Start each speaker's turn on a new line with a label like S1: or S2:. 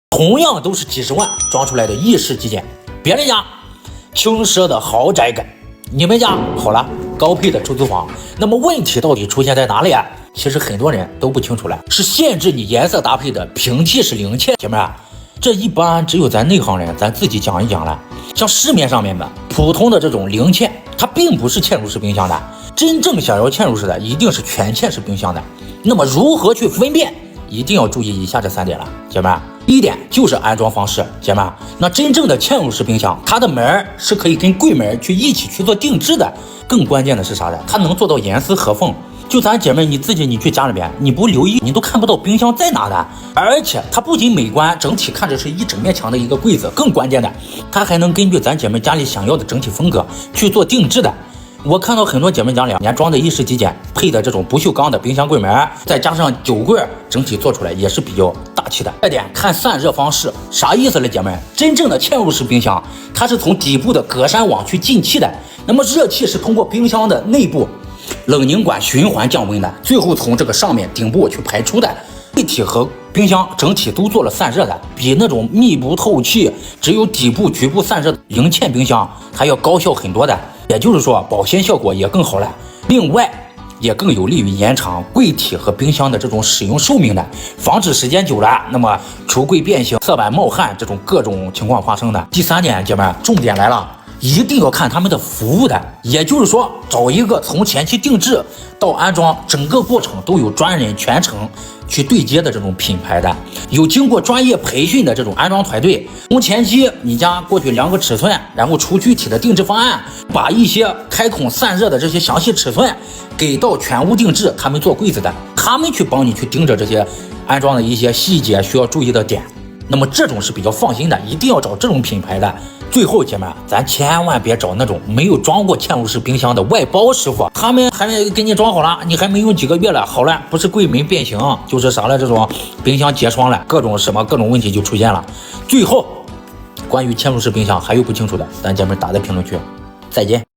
S1: 同样都是几十万装出来的一室几间，别人家轻奢的豪宅感，你们家好了高配的出租房。那么问题到底出现在哪里啊？其实很多人都不清楚了，是限制你颜色搭配的平替式零嵌。姐妹啊，这一般只有咱内行人咱自己讲一讲了。像市面上面的普通的这种零嵌，它并不是嵌入式冰箱的，真正想要嵌入式的一定是全嵌式冰箱的。那么如何去分辨？一定要注意以下这3点了，姐妹。第一点就是安装方式，姐妹，那真正的嵌入式冰箱，它的门是可以跟柜门去一起去做定制的。更关键的是啥呢？它能做到严丝合缝。就咱姐妹你自己，你去家里边，你不留意，你都看不到冰箱在哪的。而且它不仅美观，整体看着是一整面墙的一个柜子，更关键的，它还能根据咱姐妹家里想要的整体风格去做定制的。我看到很多姐妹家里连装的一室几间配的这种不锈钢的冰箱柜门，再加上酒柜，整体做出来也是比较大气的。再点看散热方式，啥意思呢？姐妹，真正的嵌入式冰箱，它是从底部的格栅网去进气的，那么热气是通过冰箱的内部冷凝管循环降温的，最后从这个上面顶部去排出的。柜体和冰箱整体都做了散热的，比那种密不透气只有底部局部散热的零嵌冰箱还要高效很多的。也就是说保鲜效果也更好了，另外也更有利于延长柜体和冰箱的这种使用寿命的，防止时间久了那么橱柜变形、侧板冒汗这种各种情况发生的。第3点，姐妹，重点来了，一定要看他们的服务的，也就是说找一个从前期定制到安装整个过程都有专人全程去对接的这种品牌的，有经过专业培训的这种安装团队，从前期你家过去量个尺寸，然后出具体的定制方案，把一些开孔散热的这些详细尺寸给到全屋定制，他们做柜子的，他们去帮你去盯着这些安装的一些细节需要注意的点。那么这种是比较放心的，一定要找这种品牌的。最后姐妹，咱千万别找那种没有装过嵌入式冰箱的外包师傅，他们还没给你装好了，你还没用几个月了，好了，不是柜门变形，就是啥了，这种冰箱结霜了，各种问题就出现了。最后关于嵌入式冰箱还有不清楚的，咱姐妹打在评论区。再见。